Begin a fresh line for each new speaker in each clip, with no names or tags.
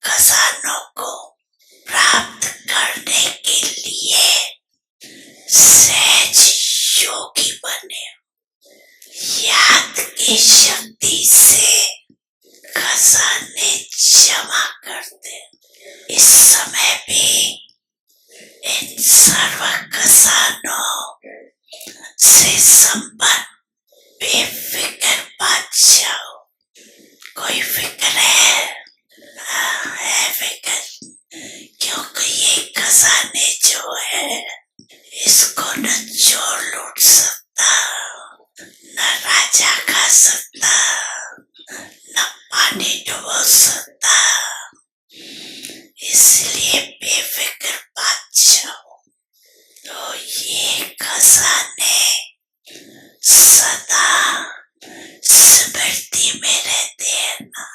खजानों को प्राप्त करने के लिए सहज योगी बने। याद की शक्ति से खजाने जमा करते। इस समय भी इन सर्व खजानों से संपन्न बेफिक्र बादशाह। कोई फिक्र है फिक्र, क्योंकि ये खजाने जो है इसको न चोर लूट सकता, न राजा खा सकता, न पानी डुबो सकता। इसलिए बेफिक्र बादशाह। तो ये खजाने सदा स्मृति में रहते हैं ना,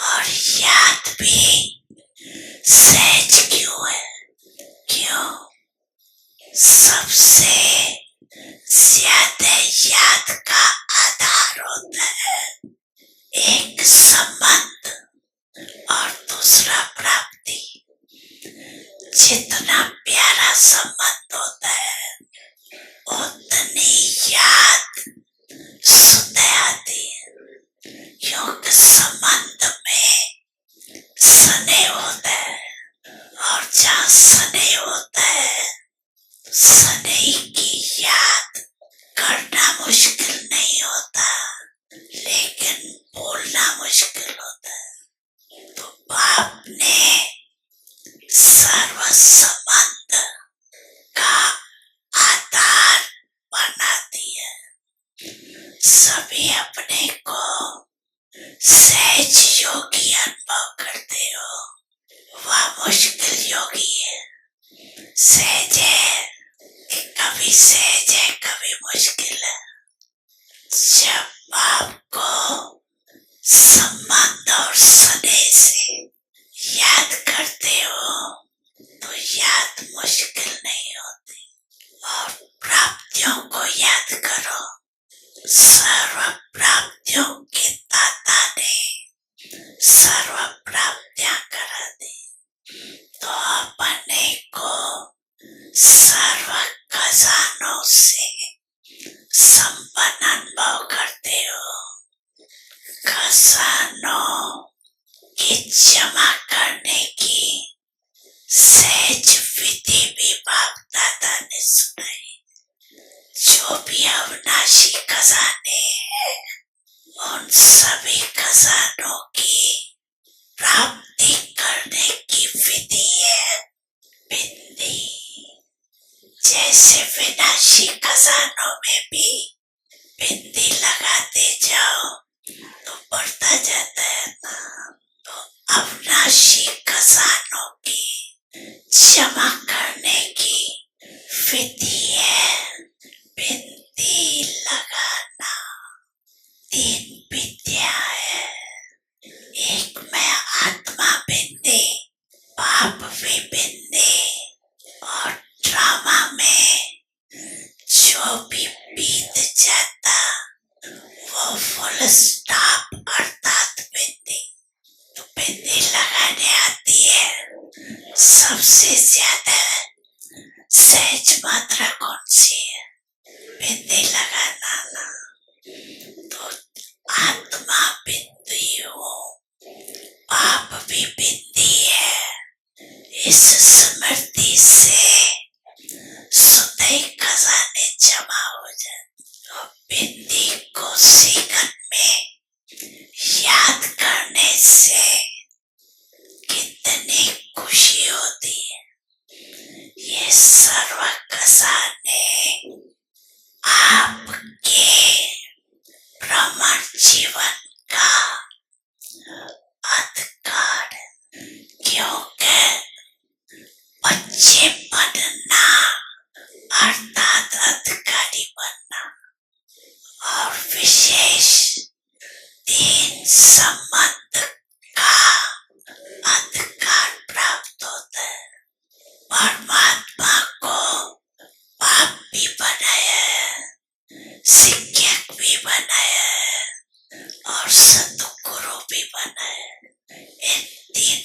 और याद भी सहज क्यों है? क्यों? सबसे ज्यादा याद का आधार होता है एक संबंध और दूसरा प्राप्ति। जितना प्यारा संबंध होता है उतनी याद सुधे आती है, क्योंकि संबंध में स्नेह होता है, और जहाँ स्नेह होता है स्नेह की याद करना मुश्किल नहीं होता, लेकिन बोलना मुश्किल होता है। तो बाप ने सर्व संबंध का आधार बना दिया। सभी अपने को सहज योगी अनुभव करते हो, वह मुश्किल योगी है। सहज है, कभी सहज है कभी मुश्किल है। जब आपको संबंध और स्नेह से याद करते हो तो याद मुश्किल नहीं होती। और प्राप्तियों को याद करो। सर्व प्राप्तियों के दाता ने सर्व प्राप्तियां करा दी, तो अपने को सर्व खजानों से संपन्न अनुभव करते हो। खजानों की जमा करने की सहज विधि भी बाप दादा ने सुनाई। जो भी अविनाशी खजाने हैं उन सभी खजानों की प्राप्ति करने की विधि है बिंदी। जैसे विनाशी खजानों में भी बिंदी लगाते जाओ तो बढ़ता जाता है ना। तो अविनाशी खजानों की जमा करने की विधि है बिंदी लगाना। 3 विद्या है। एक में आत्मा बिंदी, पाप भी बिंदी, और ड्रामा में जो भी बीत जाता वो फुल स्टॉप अर्थात बिंदी। तो बिंदी लगाने आती है। सबसे ज्यादा सहज मात्रा कौन सी है? बिंदी लगाना ना। तो आत्मा बिंदी हो, पाप भी बिंदी है। इस स्मृति से सुधे खजाने जमा हो जाते। तो बिंदी को सीखन में याद करने से कितनी खुशी होती है। ये सर्व खजाने आपके भ्रमण जीवन का अधिकार, क्योंकि बच्चे बनना अर्थात अधिकारी बनना, और विशेष 3 संबंध का अधिकार प्राप्त होता है। परमात्मा को बाप भी बनाया है, शिक्षक भी बनाया है, और सतगुरु भी बनाया है। इन 3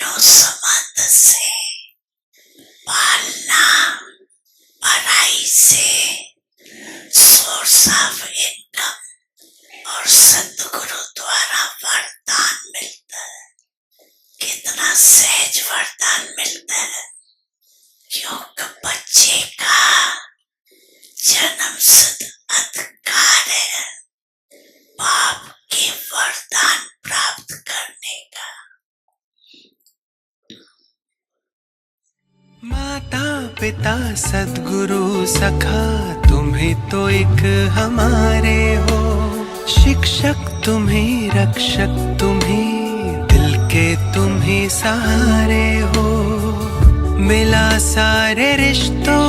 सहज वरदान मिलता है, क्योंकि बच्चे का जन्मसिद्ध अधिकार है बाप के वरदान प्राप्त करने का।
माता पिता सद्गुरु सखा तुम्हें तो एक हमारे हो, शिक्षक तुम्हें रक्षक तुम्हें दिल के तुम्हें सहारे हो, मिला सारे रिश्तों